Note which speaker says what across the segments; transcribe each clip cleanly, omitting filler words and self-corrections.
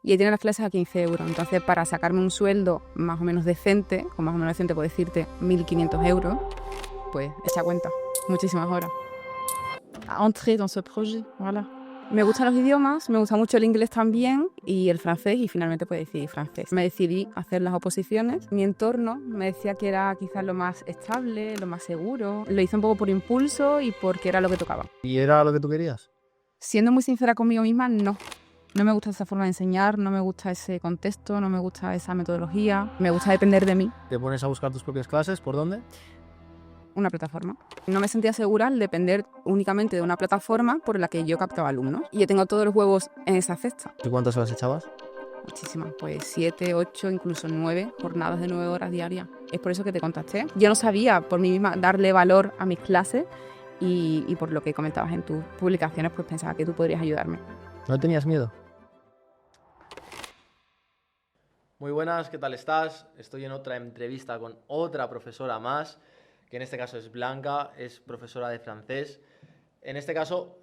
Speaker 1: y tiene las clases a 15 euros. Entonces, para sacarme un sueldo más o menos decente, con más o menos decente puedo decirte 1.500 euros, pues echa cuenta, muchísimas horas. Entré dans ce projet, voilà. Me gustan los idiomas, me gusta mucho el inglés también y el francés, y finalmente pues decidí francés. Me decidí a hacer las oposiciones. Mi entorno me decía que era quizás lo más estable, lo más seguro. Lo hice un poco por impulso y porque era lo que tocaba.
Speaker 2: ¿Y era lo que tú querías?
Speaker 1: Siendo muy sincera conmigo misma, no. No me gusta esa forma de enseñar, no me gusta ese contexto, no me gusta esa metodología. Me gusta depender de mí.
Speaker 2: ¿Te pones a buscar tus propias clases? ¿Por dónde?
Speaker 1: Una plataforma. No me sentía segura al depender únicamente de una plataforma por la que yo captaba alumnos. Y yo tengo todos los huevos en esa cesta.
Speaker 2: ¿Y cuántas horas echabas?
Speaker 1: Muchísimas, pues 7, 8, incluso 9 jornadas de 9 horas diarias. Es por eso que te contacté. Yo no sabía por mí misma darle valor a mis clases y por lo que comentabas en tus publicaciones, pues pensaba que tú podrías ayudarme.
Speaker 2: ¿No tenías miedo? Muy buenas, ¿qué tal estás? Estoy en otra entrevista con otra profesora más, que en este caso es Blanca, es profesora de francés. En este caso,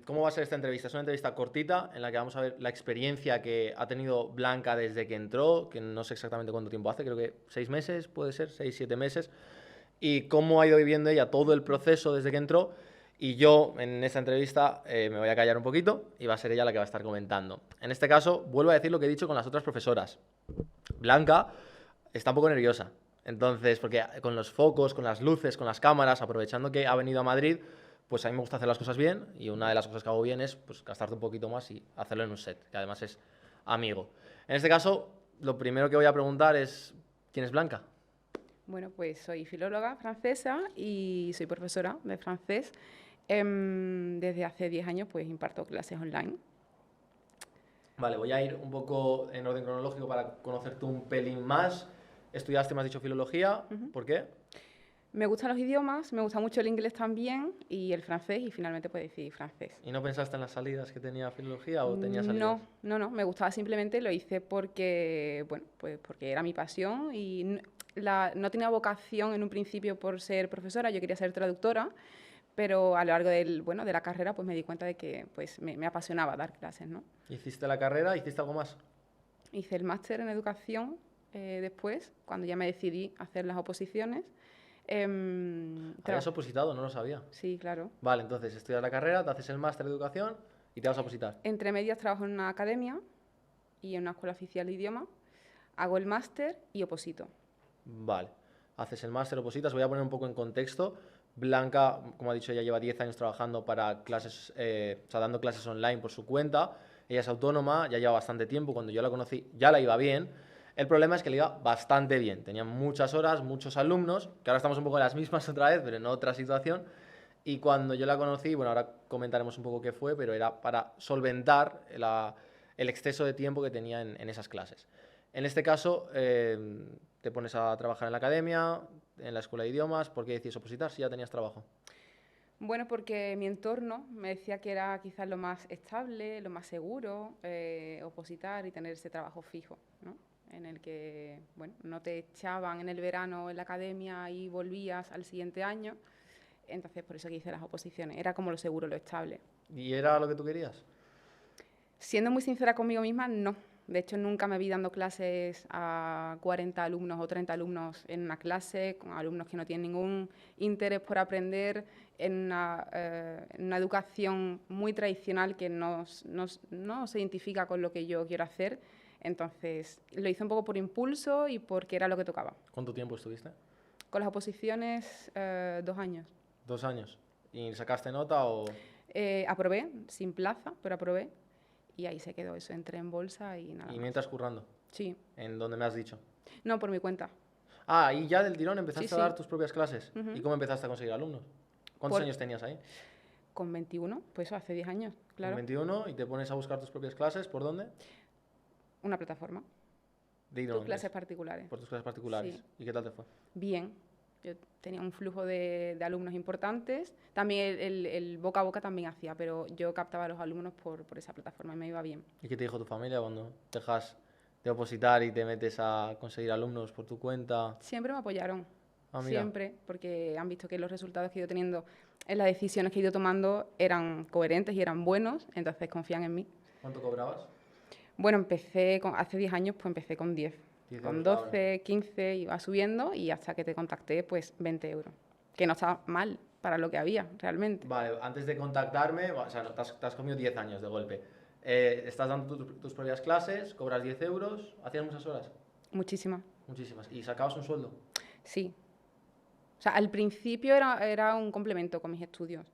Speaker 2: ¿cómo va a ser esta entrevista? Es una entrevista cortita en la que vamos a ver la experiencia que ha tenido Blanca desde que entró, que no sé exactamente cuánto tiempo hace, creo que 6 meses, puede ser, 6, 7 meses, y cómo ha ido viviendo ella todo el proceso desde que entró. Y yo en esta entrevista me voy a callar un poquito y va a ser ella la que va a estar comentando. En este caso, vuelvo a decir lo que he dicho con las otras profesoras. Blanca está un poco nerviosa. Entonces, porque con los focos, con las luces, con las cámaras, aprovechando que ha venido a Madrid, pues a mí me gusta hacer las cosas bien, y una de las cosas que hago bien es pues gastarte un poquito más y hacerlo en un set, que además es amigo. En este caso, lo primero que voy a preguntar es, ¿quién es Blanca?
Speaker 1: Bueno, pues soy filóloga francesa y soy profesora de francés. Desde hace 10 años pues imparto clases online.
Speaker 2: Vale, voy a ir un poco en orden cronológico para conocerte un pelín más. Estudiaste, me has dicho, filología. ¿Por qué?
Speaker 1: Me gustan los idiomas, me gusta mucho el inglés también y el francés, y finalmente pues decidí francés.
Speaker 2: ¿Y no pensaste en las salidas que tenía filología o tenía salidas?
Speaker 1: No, me gustaba, simplemente lo hice porque, bueno, pues porque era mi pasión y no tenía vocación en un principio por ser profesora, yo quería ser traductora, pero a lo largo de la carrera pues me di cuenta de que pues me apasionaba dar clases, ¿no?
Speaker 2: ¿Hiciste la carrera? ¿Hiciste algo más?
Speaker 1: Hice el máster en educación después, cuando ya me decidí a hacer las oposiciones.
Speaker 2: ¿Habías opositado? No lo sabía.
Speaker 1: Sí, claro.
Speaker 2: Vale, entonces estudias la carrera, te haces el máster de educación y te vas a opositar.
Speaker 1: Entre medias trabajo en una academia y en una escuela oficial de idioma. Hago el máster y oposito.
Speaker 2: Vale, haces el máster, opositas. Voy a poner un poco en contexto. Blanca, como ha dicho, ella lleva 10 años trabajando para clases, o sea, dando clases online por su cuenta. Ella es autónoma, ya lleva bastante tiempo. Cuando yo la conocí ya la iba bien. El problema es que le iba bastante bien. Tenía muchas horas, muchos alumnos, que ahora estamos un poco en las mismas otra vez, pero en otra situación. Y cuando yo la conocí, bueno, ahora comentaremos un poco qué fue, pero era para solventar el exceso de tiempo que tenía en esas clases. En este caso, te pones a trabajar en la academia, en la escuela de idiomas. ¿Por qué decides opositar si ya tenías trabajo?
Speaker 1: Bueno, porque mi entorno me decía que era quizás lo más estable, lo más seguro, opositar y tener ese trabajo fijo, ¿no? En el que, bueno, no te echaban en el verano en la academia y volvías al siguiente año. Entonces, por eso que hice las oposiciones. Era como lo seguro, lo estable.
Speaker 2: ¿Y era lo que tú querías?
Speaker 1: Siendo muy sincera conmigo misma, no. De hecho, nunca me vi dando clases a 40 alumnos o 30 alumnos en una clase, con alumnos que no tienen ningún interés por aprender, en una educación muy tradicional que no se identifica con lo que yo quiero hacer. Entonces, lo hice un poco por impulso y porque era lo que tocaba.
Speaker 2: ¿Cuánto tiempo estuviste?
Speaker 1: Con las oposiciones, 2 años.
Speaker 2: 2 años. ¿Y sacaste nota o...?
Speaker 1: Aprobé, sin plaza, pero aprobé. Y ahí se quedó eso, entré en bolsa y nada
Speaker 2: ¿Y
Speaker 1: más.
Speaker 2: mientras currando?
Speaker 1: Sí.
Speaker 2: ¿En donde me has dicho?
Speaker 1: No, por mi cuenta.
Speaker 2: Ah, y ya del tirón empezaste
Speaker 1: Sí,
Speaker 2: a dar
Speaker 1: sí.
Speaker 2: tus propias clases. ¿Y cómo empezaste a conseguir alumnos? ¿Cuántos años tenías ahí?
Speaker 1: Con 21, pues eso, hace 10 años, claro.
Speaker 2: Con 21, y te pones a buscar tus propias clases. ¿Por dónde?
Speaker 1: Una plataforma.
Speaker 2: ¿De
Speaker 1: Tus clases particulares.
Speaker 2: Por tus clases particulares.
Speaker 1: Sí.
Speaker 2: ¿Y qué tal te fue?
Speaker 1: Bien. Yo tenía un flujo de alumnos importantes. También el boca a boca también hacía, pero yo captaba a los alumnos por esa plataforma y me iba bien.
Speaker 2: ¿Y qué te dijo tu familia cuando dejas de opositar y te metes a conseguir alumnos por tu cuenta?
Speaker 1: Siempre me apoyaron.
Speaker 2: Ah, mira.
Speaker 1: Siempre, porque han visto que los resultados que he ido teniendo en las decisiones que he ido tomando eran coherentes y eran buenos, entonces confían en mí.
Speaker 2: ¿Cuánto cobrabas?
Speaker 1: Bueno, hace 10 años, pues empecé con 10.
Speaker 2: 10
Speaker 1: Con
Speaker 2: euros la hora.
Speaker 1: 12, 15 iba subiendo y hasta que te contacté, pues 20 euros. Que no estaba mal para lo que había, realmente.
Speaker 2: Vale, antes de contactarme, o sea, te has comido 10 años de golpe. Estás dando tus propias clases, cobras 10 euros, ¿hacías muchas horas?
Speaker 1: Muchísimas,
Speaker 2: Muchísimas. ¿Y sacabas un sueldo?
Speaker 1: sí. O sea, al principio era un complemento con mis estudios.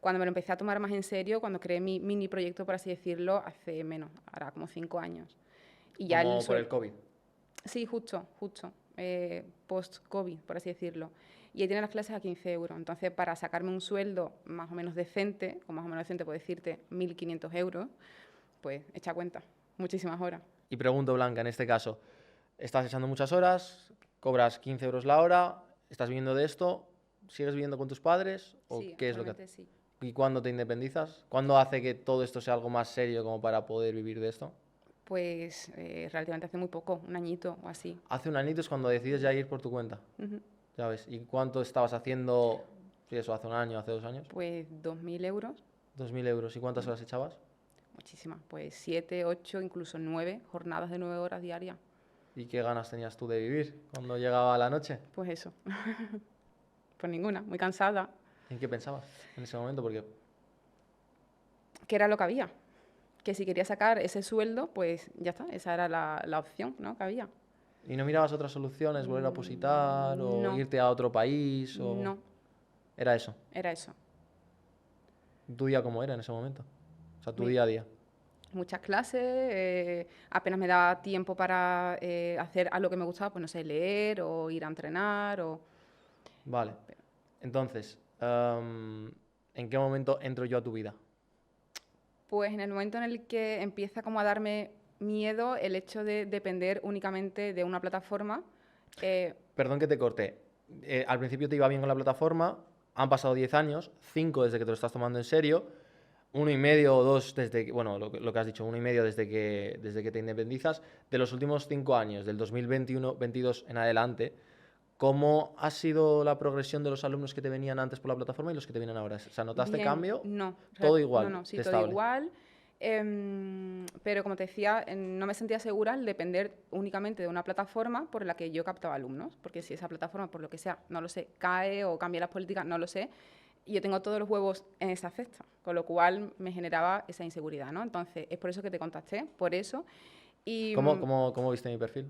Speaker 1: Cuando me lo empecé a tomar más en serio, cuando creé mi mini proyecto, por así decirlo, hace menos, ahora como 5 años. Y ya
Speaker 2: Como por el COVID.
Speaker 1: Sí, justo. Post-COVID, por así decirlo. Y ahí tiene las clases a 15 euros. Entonces, para sacarme un sueldo más o menos decente, con más o menos decente puedo decirte 1.500 euros, pues echa cuenta, muchísimas horas.
Speaker 2: Y pregunto, Blanca, en este caso, estás echando muchas horas, cobras 15 euros la hora, estás viviendo de esto, ¿sigues viviendo con tus padres? ¿O
Speaker 1: Sí,
Speaker 2: qué es lo que
Speaker 1: actualmente sí.
Speaker 2: ¿Y cuándo te independizas? ¿Cuándo hace que todo esto sea algo más serio como para poder vivir de esto?
Speaker 1: Pues relativamente hace muy poco, un añito o así.
Speaker 2: Hace un añito es cuando decides ya ir por tu cuenta,
Speaker 1: Ujú.
Speaker 2: ya ves. ¿Y cuánto estabas haciendo, si eso, hace un año, hace 2 años?
Speaker 1: Pues 2.000 euros,
Speaker 2: 2.000 euros. ¿Y cuántas horas echabas?
Speaker 1: muchísimas. Pues 7, 8, incluso 9 jornadas de 9 horas diarias.
Speaker 2: ¿Y qué ganas tenías tú de vivir cuando llegaba la noche?
Speaker 1: Pues eso. Pues ninguna, muy cansada.
Speaker 2: ¿En qué pensabas en ese momento? Porque
Speaker 1: ¿Qué era lo que había? Que si quería sacar ese sueldo, pues ya está, esa era la opción, ¿no?, que había.
Speaker 2: ¿y no mirabas otras soluciones, volver a opositar o
Speaker 1: No,
Speaker 2: irte a otro país o
Speaker 1: no,
Speaker 2: era eso?
Speaker 1: era eso.
Speaker 2: ¿Tu día cómo era en ese momento? O sea, tu
Speaker 1: Mi-
Speaker 2: día a día.
Speaker 1: Muchas clases, apenas me daba tiempo para hacer algo que me gustaba, pues no sé, leer o ir a entrenar o...
Speaker 2: Vale. Entonces, ¿en qué momento entro yo a tu vida?
Speaker 1: Pues en el momento en el que empieza como a darme miedo el hecho de depender únicamente de una plataforma.
Speaker 2: Perdón que te corté. Al principio te iba bien con la plataforma, han pasado 10 años, 5 desde que te lo estás tomando en serio, 1,5 o 2 desde que, bueno, lo que has dicho, 1,5 desde que te independizas. De los últimos 5 años, del 2021-22 en adelante, ¿cómo ha sido la progresión de los alumnos que te venían antes por la plataforma y los que te vienen ahora? O sea, ¿notaste
Speaker 1: Bien,
Speaker 2: cambio?
Speaker 1: no.
Speaker 2: Todo igual,
Speaker 1: No, sí,
Speaker 2: de
Speaker 1: todo
Speaker 2: estable.
Speaker 1: igual. Pero como te decía, no me sentía segura al depender únicamente de una plataforma por la que yo captaba alumnos, porque si esa plataforma, por lo que sea, no lo sé, cae o cambia las políticas, no lo sé, y yo tengo todos los huevos en esa cesta, con lo cual me generaba esa inseguridad, ¿no? Entonces, es por eso que te contacté, por eso. Y
Speaker 2: ¿Cómo viste mi perfil?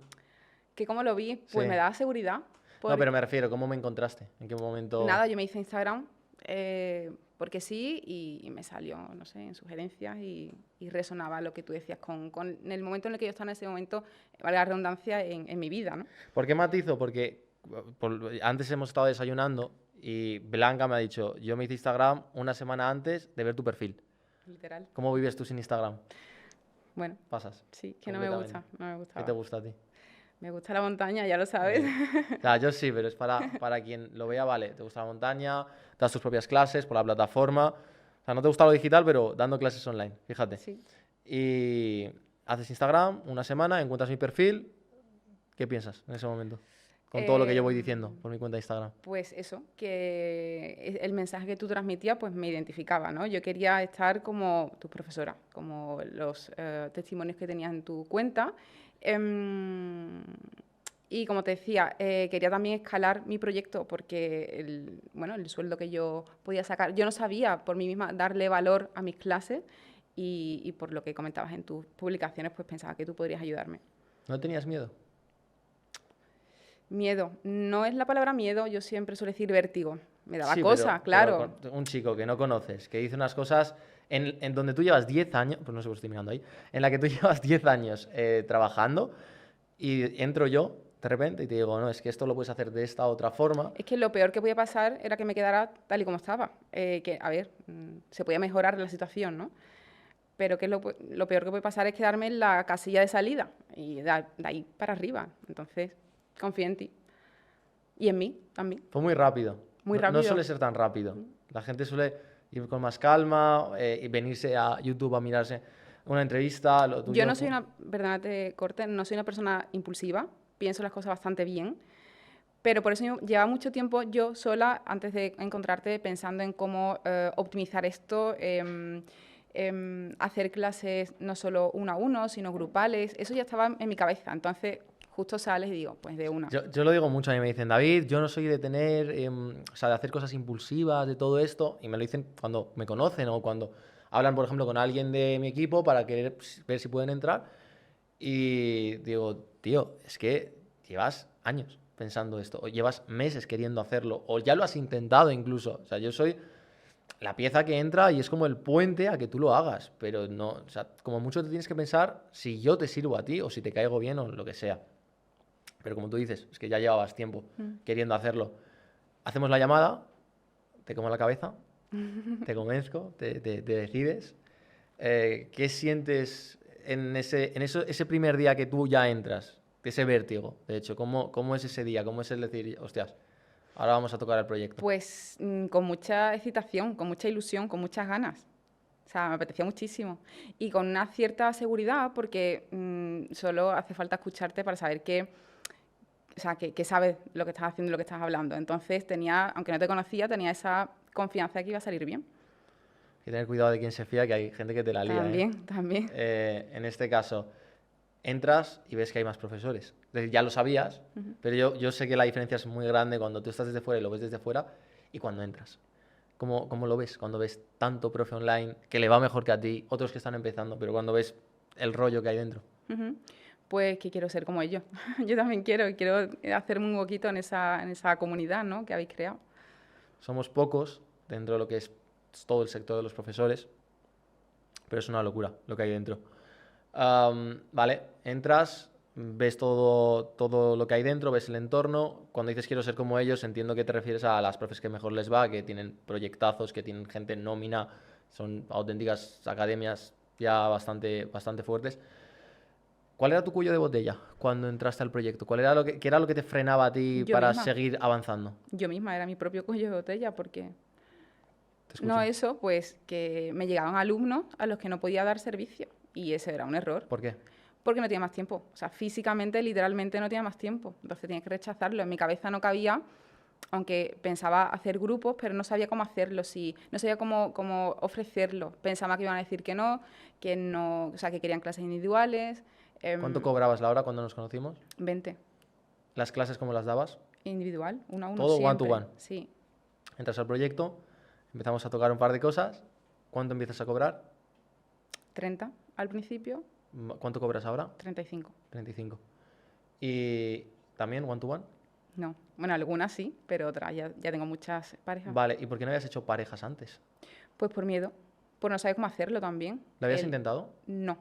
Speaker 1: que como lo vi,
Speaker 2: Sí.
Speaker 1: pues me daba seguridad.
Speaker 2: No, pero me refiero, ¿cómo me encontraste? ¿En qué momento?
Speaker 1: Nada, yo me hice Instagram porque sí y me salió, no sé, en sugerencias y resonaba lo que tú decías con el momento en el que yo estaba en ese momento, valga la redundancia, en mi vida, ¿no?
Speaker 2: ¿Por qué matizo? Porque antes hemos estado desayunando y Blanca me ha dicho, yo me hice Instagram una semana antes de ver tu perfil.
Speaker 1: Literal.
Speaker 2: ¿Cómo vives tú sin Instagram?
Speaker 1: Bueno,
Speaker 2: Pasas.
Speaker 1: sí, que no me
Speaker 2: Completamente.
Speaker 1: gusta, no me
Speaker 2: ¿Qué
Speaker 1: gustaba.
Speaker 2: te gusta a ti?
Speaker 1: Me gusta la montaña, ya lo sabes.
Speaker 2: O sea, yo sí, pero es para quien lo vea, vale, te gusta la montaña, das tus propias clases por la plataforma. O sea, no te gusta lo digital, pero dando clases online, fíjate.
Speaker 1: Sí.
Speaker 2: Y haces Instagram una semana, encuentras mi perfil. ¿Qué piensas en ese momento? Con todo lo que yo voy diciendo por mi cuenta de Instagram.
Speaker 1: Pues eso, que el mensaje que tú transmitías pues me identificaba, ¿no? Yo quería estar como tu profesora, como los testimonios que tenías en tu cuenta. Y como te decía, quería también escalar mi proyecto porque el sueldo que yo podía sacar, yo no sabía por mí misma darle valor a mis clases y por lo que comentabas en tus publicaciones, pues pensaba que tú podrías ayudarme.
Speaker 2: ¿No tenías miedo?
Speaker 1: Miedo. No es la palabra miedo, yo siempre suelo decir vértigo. Me daba
Speaker 2: Sí,
Speaker 1: cosa,
Speaker 2: pero
Speaker 1: claro.
Speaker 2: un chico que no conoces, que dice unas cosas en donde tú llevas 10 años, pues no sé por qué estoy mirando ahí, en la que tú llevas 10 años trabajando y entro yo de repente y te digo, no, es que esto lo puedes hacer de esta otra forma.
Speaker 1: Es que lo peor que podía pasar era que me quedara tal y como estaba. Que, a ver, se podía mejorar la situación, ¿no? Pero que lo peor que puede pasar es quedarme en la casilla de salida y de ahí para arriba. Entonces, confío en ti. Y en mí también.
Speaker 2: Fue muy rápido.
Speaker 1: Muy
Speaker 2: No
Speaker 1: rápido.
Speaker 2: suele ser tan rápido. La gente suele ir con más calma y venirse a YouTube a mirarse una entrevista. Lo tuyo
Speaker 1: Yo no soy perdona, te corte, no soy una persona impulsiva. Pienso las cosas bastante bien. Pero por eso lleva mucho tiempo yo sola, antes de encontrarte, pensando en cómo optimizar esto, hacer clases no solo uno a uno, sino grupales. Eso ya estaba en mi cabeza. Entonces, justo sales y digo, pues de una.
Speaker 2: Yo lo digo mucho, a mí me dicen, David, yo no soy de tener, o sea, de hacer cosas impulsivas, de todo esto, y me lo dicen cuando me conocen o cuando hablan, por ejemplo, con alguien de mi equipo para querer ver si pueden entrar, y digo, tío, es que llevas años pensando esto, o llevas meses queriendo hacerlo, o ya lo has intentado incluso, o sea, yo soy la pieza que entra y es como el puente a que tú lo hagas, pero no, o sea, como mucho te tienes que pensar si yo te sirvo a ti o si te caigo bien o lo que sea. Pero como tú dices, es que ya llevabas tiempo queriendo hacerlo. Hacemos la llamada, te como la cabeza, te convenzco, te decides. ¿Qué sientes en ese primer día que tú ya entras? Ese vértigo, de hecho, ¿cómo es ese día? ¿Cómo es el decir, hostias, ahora vamos a tocar el proyecto?
Speaker 1: Pues con mucha excitación, con mucha ilusión, con muchas ganas. O sea, me apetecía muchísimo. Y con una cierta seguridad, porque solo hace falta escucharte para saber o sea, que sabes lo que estás haciendo y lo que estás hablando. Entonces tenía, aunque no te conocía, tenía esa confianza de que iba a salir bien.
Speaker 2: Hay que tener cuidado de quién se fía, que hay gente que te la lía, ¿eh?
Speaker 1: También.
Speaker 2: En este caso, entras y ves que hay más profesores. Es decir, ya lo sabías, pero yo sé que la diferencia es muy grande cuando tú estás desde fuera y lo ves desde fuera y cuando entras. ¿Cómo lo ves? Cuando ves tanto profe online que le va mejor que a ti, otros que están empezando, pero cuando ves el rollo que hay dentro.
Speaker 1: Pues que quiero ser como ellos. Yo también quiero hacerme un huequito en esa comunidad, ¿no?, que habéis creado.
Speaker 2: Somos pocos dentro de lo que es todo el sector de los profesores, pero es una locura lo que hay dentro. Vale, entras, ves todo lo que hay dentro, ves el entorno. Cuando dices quiero ser como ellos, entiendo que te refieres a las profes que mejor les va, que tienen proyectazos, que tienen gente en nómina, son auténticas academias ya bastante fuertes. ¿Cuál era tu cuello de botella cuando entraste al proyecto? ¿Qué era lo que te frenaba a ti
Speaker 1: Yo
Speaker 2: para
Speaker 1: misma.
Speaker 2: seguir avanzando?
Speaker 1: Yo misma era mi propio cuello de botella porque
Speaker 2: Te
Speaker 1: no
Speaker 2: escucho.
Speaker 1: eso, pues que me llegaban alumnos a los que no podía dar servicio y ese era un error.
Speaker 2: ¿Por qué?
Speaker 1: Porque no tenía más tiempo. O sea, físicamente, literalmente no tenía más tiempo. Entonces tenía que rechazarlo. En mi cabeza no cabía, aunque pensaba hacer grupos, pero no sabía cómo hacerlo, no sabía cómo ofrecerlo. Pensaba que iban a decir que no, o sea, que querían clases individuales.
Speaker 2: ¿Cuánto cobrabas la hora cuando nos conocimos?
Speaker 1: 20.
Speaker 2: ¿Las clases cómo las dabas?
Speaker 1: Individual, uno a uno,
Speaker 2: Todo one to
Speaker 1: siempre.
Speaker 2: one.
Speaker 1: Sí.
Speaker 2: Entras al proyecto, empezamos a tocar un par de cosas. ¿Cuánto empiezas a cobrar?
Speaker 1: 30 al principio,
Speaker 2: ¿Cuánto cobras ahora?
Speaker 1: 35.
Speaker 2: 35. ¿Y también one to one?
Speaker 1: No. Bueno, algunas sí, pero otras ya tengo muchas parejas.
Speaker 2: Vale, ¿y por qué no habías hecho parejas antes?
Speaker 1: Pues por miedo, por no saber cómo hacerlo también.
Speaker 2: ¿Lo habías intentado?
Speaker 1: No,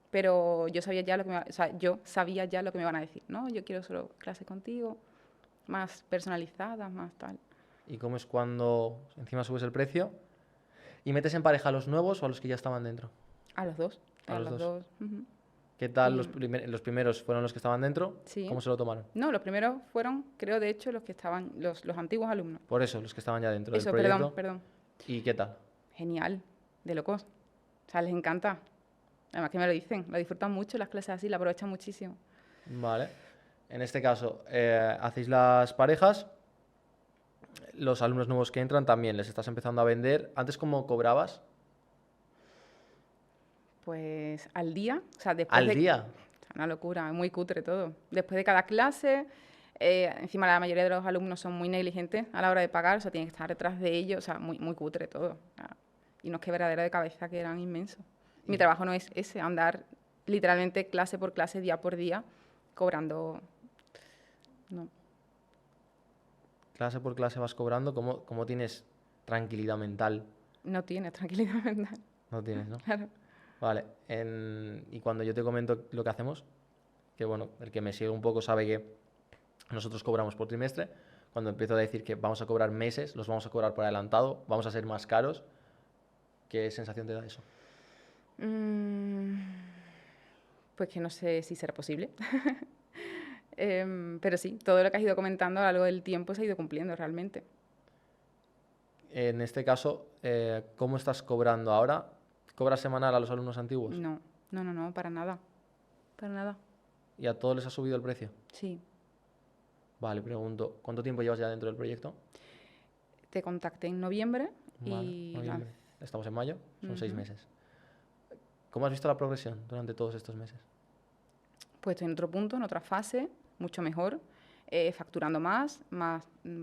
Speaker 1: pero yo sabía ya o sea, yo sabía ya lo que me iban a decir, ¿no? Yo quiero solo clases contigo, más personalizadas, más tal.
Speaker 2: ¿Y cómo es cuando encima subes el precio? ¿Y metes en pareja a los nuevos o a los que ya estaban dentro?
Speaker 1: A los dos.
Speaker 2: A los
Speaker 1: los
Speaker 2: dos.
Speaker 1: dos. Ujú.
Speaker 2: ¿Qué tal
Speaker 1: Y-
Speaker 2: los primeros fueron los que estaban dentro?
Speaker 1: Sí.
Speaker 2: ¿Cómo se lo tomaron?
Speaker 1: No, los primeros fueron, creo, de hecho, los que estaban, los antiguos alumnos.
Speaker 2: Por eso, los que estaban ya dentro del
Speaker 1: Eso,
Speaker 2: proyecto.
Speaker 1: perdón.
Speaker 2: ¿Y qué tal?
Speaker 1: Genial, de locos. O sea, les encanta. Además que me lo dicen, lo disfrutan mucho las clases así, la aprovechan muchísimo.
Speaker 2: Vale. En este caso, hacéis las parejas. Los alumnos nuevos que entran también les estás empezando a vender. ¿Antes cómo cobrabas?
Speaker 1: Pues al día, o sea,
Speaker 2: ¿Al día?
Speaker 1: O sea, una locura, es muy cutre todo. Después de cada clase, encima la mayoría de los alumnos son muy negligentes a la hora de pagar, o sea, tienen que estar detrás de ellos, o sea, muy cutre todo. O sea, y unos quebraderos de cabeza que eran inmensos. Mi trabajo no es ese, andar literalmente clase por clase, día por día, cobrando. No.
Speaker 2: Clase por clase vas cobrando. ¿Cómo tienes tranquilidad mental?
Speaker 1: No tienes tranquilidad mental.
Speaker 2: No tienes, ¿no?
Speaker 1: Claro.
Speaker 2: Vale. Y cuando yo te comento lo que hacemos, que bueno, el que me sigue un poco sabe que nosotros cobramos por trimestre. Cuando empiezo a decir que vamos a cobrar meses, los vamos a cobrar por adelantado, vamos a ser más caros, ¿qué sensación te da eso?
Speaker 1: Pues que no sé si será posible. Pero sí, todo lo que has ido comentando a lo largo del tiempo se ha ido cumpliendo realmente.
Speaker 2: En este caso, ¿cómo estás cobrando ahora? ¿Cobras semanal a los alumnos antiguos?
Speaker 1: No, para nada. Para nada.
Speaker 2: ¿Y a todos les has subido el precio?
Speaker 1: Sí.
Speaker 2: Vale, pregunto, ¿cuánto tiempo llevas ya dentro del proyecto?
Speaker 1: Te contacté en noviembre
Speaker 2: Vale,
Speaker 1: y
Speaker 2: noviembre. estamos en mayo, son 6
Speaker 1: Ujú.
Speaker 2: meses. ¿Cómo has visto la progresión durante todos estos meses?
Speaker 1: Pues estoy en otro punto, en otra fase, mucho mejor, facturando más,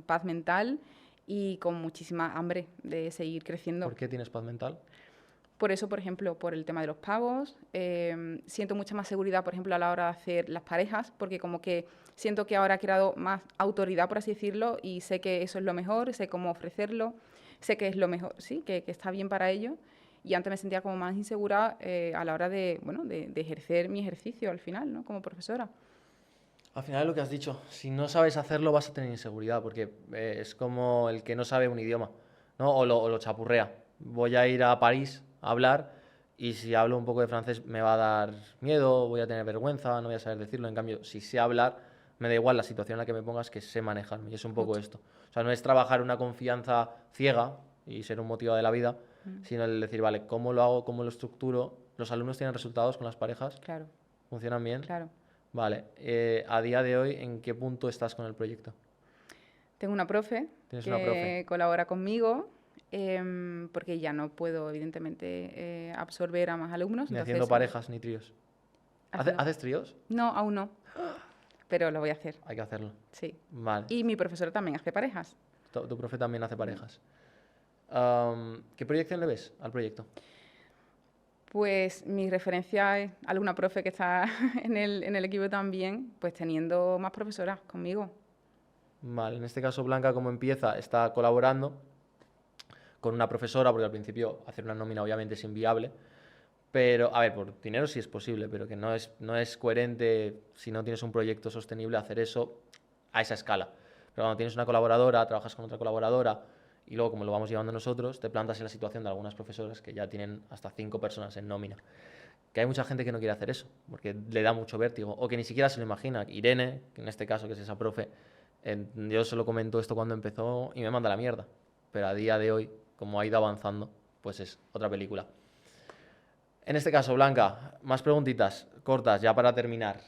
Speaker 1: paz mental y con muchísima hambre de seguir creciendo.
Speaker 2: ¿Por qué tienes paz mental?
Speaker 1: Por eso, por ejemplo, por el tema de los pagos, siento mucha más seguridad, por ejemplo, a la hora de hacer las parejas, porque como que siento que ahora he creado más autoridad, por así decirlo, y sé que eso es lo mejor, sé cómo ofrecerlo, sé que es lo mejor, sí, que está bien para ello. Y antes me sentía como más insegura a la hora de, bueno, de ejercer mi ejercicio al final, ¿no? Como profesora.
Speaker 2: Al final es lo que has dicho, si no sabes hacerlo vas a tener inseguridad, porque es como el que no sabe un idioma, ¿no? O lo chapurrea. Voy a ir a París a hablar y si hablo un poco de francés me va a dar miedo, voy a tener vergüenza, no voy a saber decirlo. En cambio, si sé hablar, me da igual la situación en la que me pongas, que sé manejarme. Y es un poco
Speaker 1: Justo.
Speaker 2: esto. O sea, no es trabajar una confianza ciega y ser un motivado de la vida,
Speaker 1: Mm,
Speaker 2: sino el decir, vale, ¿cómo lo hago? ¿Cómo lo estructuro? ¿Los alumnos tienen resultados con las parejas?
Speaker 1: claro,
Speaker 2: ¿Funcionan bien?
Speaker 1: claro.
Speaker 2: Vale, a día de hoy, ¿en qué punto estás con el proyecto?
Speaker 1: Tengo una profe
Speaker 2: ¿Tienes una profe?
Speaker 1: que colabora conmigo porque ya no puedo, evidentemente, absorber a más alumnos.
Speaker 2: Ni haciendo
Speaker 1: Entonces,
Speaker 2: parejas ni tríos.
Speaker 1: haciendo...
Speaker 2: ¿Haces tríos?
Speaker 1: No, aún no, pero lo voy a hacer,
Speaker 2: Hay que hacerlo.
Speaker 1: sí.
Speaker 2: Vale.
Speaker 1: Y mi profesora también hace parejas.
Speaker 2: Tu profe también hace parejas. ¿Qué proyección le ves al proyecto?
Speaker 1: Pues mi referencia es alguna profe que está en el equipo también, pues teniendo más profesoras conmigo.
Speaker 2: Vale, en este caso Blanca, como empieza, está colaborando con una profesora, porque al principio hacer una nómina obviamente es inviable, pero, a ver, por dinero sí es posible, pero que no es coherente si no tienes un proyecto sostenible hacer eso a esa escala. Pero cuando tienes una colaboradora, trabajas con otra colaboradora y luego, como lo vamos llevando nosotros, te plantas en la situación de algunas profesoras que ya tienen hasta 5 personas en nómina. Que hay mucha gente que no quiere hacer eso, porque le da mucho vértigo, o que ni siquiera se lo imagina. Irene, que en este caso, que es esa profe, yo se lo comento esto cuando empezó y me manda la mierda. Pero a día de hoy, como ha ido avanzando, pues es otra película. En este caso, Blanca, más preguntitas cortas ya para terminar.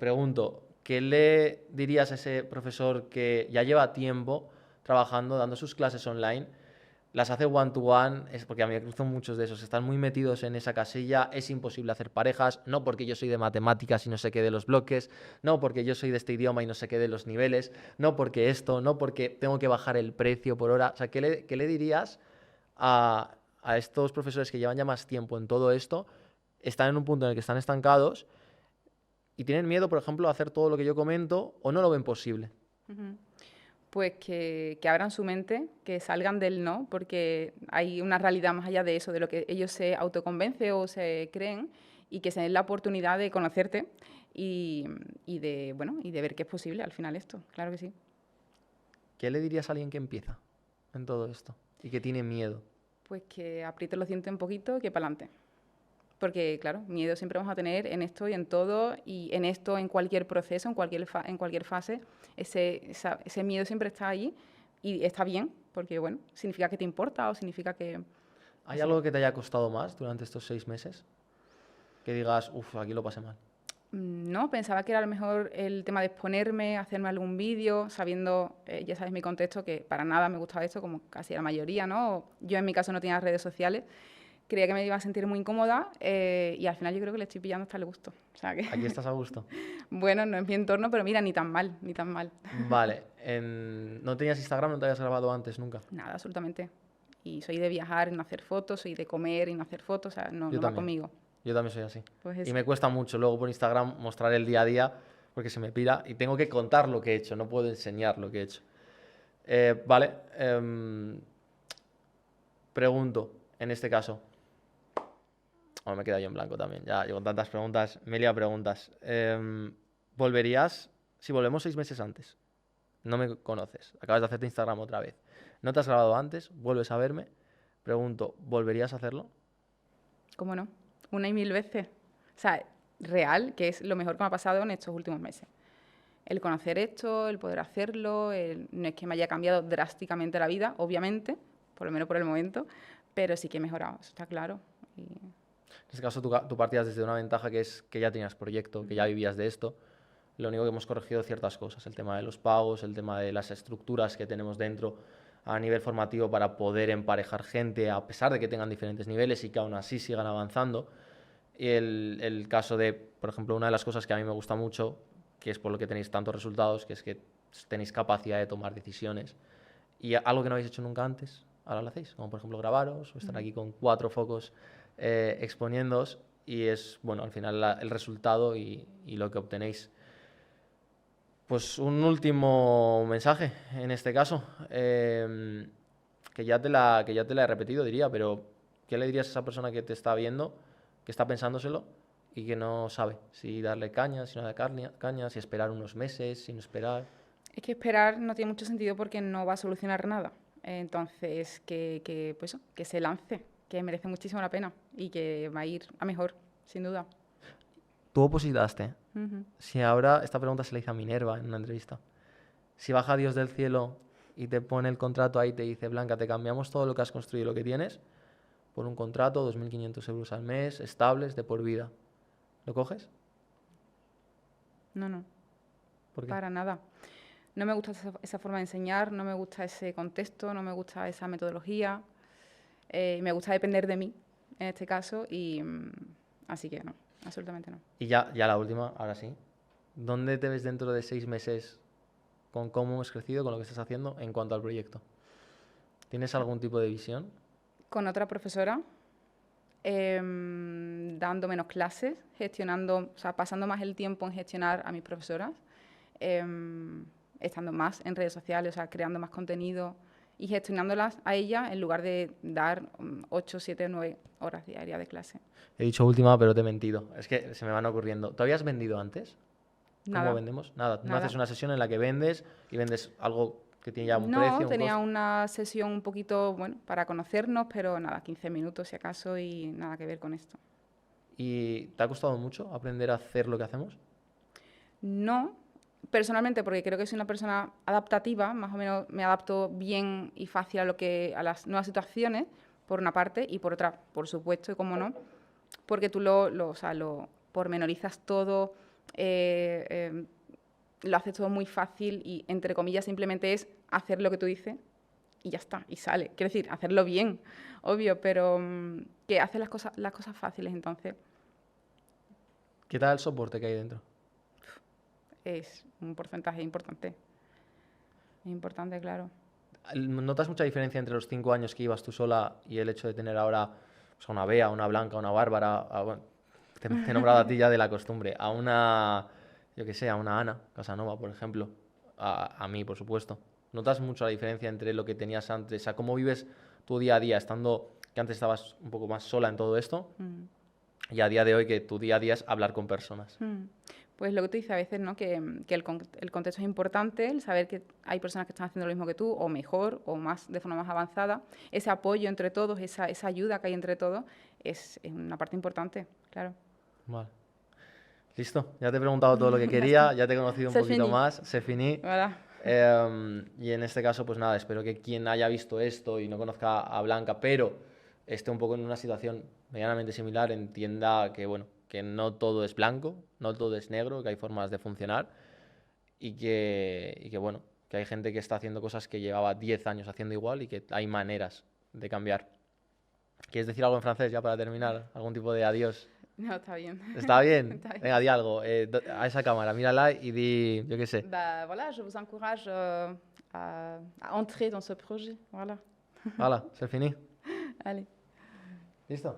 Speaker 2: Pregunto, ¿qué le dirías a ese profesor que ya lleva tiempo trabajando, dando sus clases online? Las hace one-to-one, es porque a mí me cruzan muchos de esos, están muy metidos en esa casilla, es imposible hacer parejas, no porque yo soy de matemáticas y no sé qué de los bloques, no porque yo soy de este idioma y no sé qué de los niveles, no porque esto, no porque tengo que bajar el precio por hora. O sea, ¿qué le dirías a estos profesores que llevan ya más tiempo en todo esto, están en un punto en el que están estancados y tienen miedo, por ejemplo, a hacer todo lo que yo comento o no lo ven posible?
Speaker 1: Ujú. Pues que abran su mente, que salgan del no, porque hay una realidad más allá de eso, de lo que ellos se autoconvencen o se creen, y que se den la oportunidad de conocerte y, y de ver que es posible al final esto, claro que sí.
Speaker 2: ¿Qué le dirías a alguien que empieza en todo esto y que tiene miedo?
Speaker 1: Pues que apriete los dientes un poquito y que para adelante. Porque, claro, miedo siempre vamos a tener en esto y en todo, y en esto, en cualquier proceso, en cualquier fase, ese miedo siempre está ahí y está bien, porque, bueno, significa que te importa o significa que...
Speaker 2: ¿Hay
Speaker 1: eso.
Speaker 2: algo que te haya costado más durante estos 6 meses? Que digas, uff, aquí lo pasé mal.
Speaker 1: No, pensaba que era a lo mejor el tema de exponerme, hacerme algún vídeo, sabiendo, ya sabes mi contexto, que para nada me gustaba esto, como casi la mayoría, ¿no? Yo en mi caso no tenía redes sociales, creía que me iba a sentir muy incómoda y al final yo creo que le estoy pillando hasta el gusto. O sea que,
Speaker 2: Aquí estás a gusto.
Speaker 1: bueno, no es mi entorno, pero mira, ni tan mal, ni tan mal.
Speaker 2: Vale, ¿no tenías Instagram? ¿No te habías grabado antes nunca?
Speaker 1: Nada, absolutamente. Y soy de viajar y no hacer fotos, soy de comer y no hacer fotos, o sea, no,
Speaker 2: Yo
Speaker 1: no va
Speaker 2: también.
Speaker 1: conmigo.
Speaker 2: Yo también soy así.
Speaker 1: Pues
Speaker 2: Y
Speaker 1: eso.
Speaker 2: me cuesta mucho luego por Instagram mostrar el día a día porque se me pira y tengo que contar lo que he hecho, no puedo enseñar lo que he hecho. Vale, pregunto, en este caso, me queda yo en blanco también, ya yo con tantas preguntas, me lía preguntas. ¿Volverías, si volvemos 6 meses antes, no me conoces, acabas de hacerte Instagram otra vez, no te has grabado antes, vuelves a verme, pregunto, ¿volverías a hacerlo?
Speaker 1: ¿Cómo no? Una y mil veces. O sea, real, que es lo mejor que me ha pasado en estos últimos meses. El conocer esto, el poder hacerlo, no es que me haya cambiado drásticamente la vida, obviamente, por lo menos por el momento, pero sí que he mejorado, eso está claro. Y
Speaker 2: En este caso, tú partías desde una ventaja que es que ya tenías proyecto, que ya vivías de esto. Lo único que hemos corregido ciertas cosas, el tema de los pagos, el tema de las estructuras que tenemos dentro a nivel formativo para poder emparejar gente a pesar de que tengan diferentes niveles y que aún así sigan avanzando. Y el caso de, por ejemplo, una de las cosas que a mí me gusta mucho, que es por lo que tenéis tantos resultados, que es que tenéis capacidad de tomar decisiones. Y algo que no habéis hecho nunca antes, ahora lo hacéis, como por ejemplo grabaros o estar aquí con 4 focos exponiéndoos, y es, bueno, al final el resultado y lo que obtenéis. Pues un último mensaje, en este caso, que ya te la he repetido, diría, pero ¿qué le dirías a esa persona que te está viendo, que está pensándoselo y que no sabe si darle caña, si no darle caña, si esperar unos meses, si no esperar?
Speaker 1: Es que esperar no tiene mucho sentido porque no va a solucionar nada. Entonces, pues, que se lance, que merece muchísimo la pena y que va a ir a mejor, sin duda.
Speaker 2: Tú opositaste.
Speaker 1: Ujú.
Speaker 2: Si ahora, esta pregunta se la hice a Minerva en una entrevista. Si baja Dios del cielo y te pone el contrato ahí y te dice, Blanca, te cambiamos todo lo que has construido y lo que tienes por un contrato, 2.500 euros al mes, estables, de por vida. ¿Lo coges?
Speaker 1: No,
Speaker 2: ¿Por qué?
Speaker 1: para nada. No me gusta esa forma de enseñar, no me gusta ese contexto, no me gusta esa metodología. Me gusta depender de mí, en este caso, y así que no, absolutamente no.
Speaker 2: Y ya la última, ahora sí. ¿Dónde te ves dentro de 6 meses con cómo has crecido, con lo que estás haciendo en cuanto al proyecto? ¿Tienes algún tipo de visión?
Speaker 1: Con otra profesora, dando menos clases, gestionando, o sea, pasando más el tiempo en gestionar a mis profesoras, estando más en redes sociales, o sea, creando más contenido y gestionándolas a ella en lugar de dar 8, 7, 9 horas diarias de clase.
Speaker 2: He dicho última, pero te he mentido. Es que se me van ocurriendo. ¿Tú habías vendido antes? ¿Cómo
Speaker 1: Nada,
Speaker 2: vendemos? Nada. No
Speaker 1: nada.
Speaker 2: haces una sesión en la que vendes y vendes algo que tiene ya un
Speaker 1: No,
Speaker 2: precio, un
Speaker 1: tenía
Speaker 2: coste.
Speaker 1: una sesión un poquito, bueno, para conocernos, pero nada, 15 minutos si acaso y nada que ver con esto.
Speaker 2: ¿Y te ha costado mucho aprender a hacer lo que hacemos?
Speaker 1: No, personalmente, porque creo que soy una persona adaptativa, más o menos me adapto bien y fácil a las nuevas situaciones, por una parte, y por otra, por supuesto, y cómo no, porque tú o sea, lo pormenorizas todo, eh, eh, lo haces todo muy fácil y, entre comillas, simplemente es hacer lo que tú dices y ya está, y sale. Quiero decir, hacerlo bien, obvio, pero que hace las cosas fáciles, entonces
Speaker 2: ¿Qué tal el soporte que hay dentro?
Speaker 1: es un porcentaje importante. Es importante, claro.
Speaker 2: ¿Notas mucha diferencia entre los 5 años que ibas tú sola y el hecho de tener ahora pues, a una Bea, a una Blanca, a una Bárbara, bueno, te he nombrado a ti ya de la costumbre, a una, yo qué sé, a una Ana Casanova, por ejemplo, a mí, por supuesto? ¿Notas mucho la diferencia entre lo que tenías antes, a cómo vives tu día a día, estando que antes estabas un poco más sola en todo esto,
Speaker 1: Mm.
Speaker 2: y a día de hoy que tu día a día es hablar con personas?
Speaker 1: Pues lo que tú dices a veces, ¿no? Que el contexto es importante, el saber que hay personas que están haciendo lo mismo que tú, o mejor, o más de forma más avanzada. Ese apoyo entre todos, esa ayuda que hay entre todos, es una parte importante, claro.
Speaker 2: Vale. Listo, ya te he preguntado todo lo que
Speaker 1: Ya
Speaker 2: quería,
Speaker 1: está.
Speaker 2: ya te he conocido un
Speaker 1: C'est
Speaker 2: poquito
Speaker 1: fini.
Speaker 2: más, se finí.
Speaker 1: Voilà.
Speaker 2: Y en este caso, pues nada, espero que quien haya visto esto y no conozca a Blanca, pero esté un poco en una situación medianamente similar, entienda que, bueno, que no todo es blanco, no todo es negro, que hay formas de funcionar y que bueno, que hay gente que está haciendo cosas que llevaba 10 años haciendo igual y que hay maneras de cambiar. ¿Quieres decir algo en francés ya para terminar? ¿Algún tipo de adiós?
Speaker 1: No, está bien.
Speaker 2: ¿Está bien?
Speaker 1: Está bien.
Speaker 2: Venga, di algo. A esa cámara, mírala y di, yo qué sé.
Speaker 1: Bah, voilà, je vous encourage à entrer dans ce projet. Voilà.
Speaker 2: Hala, se finí.
Speaker 1: Allez.
Speaker 2: ¿Listo?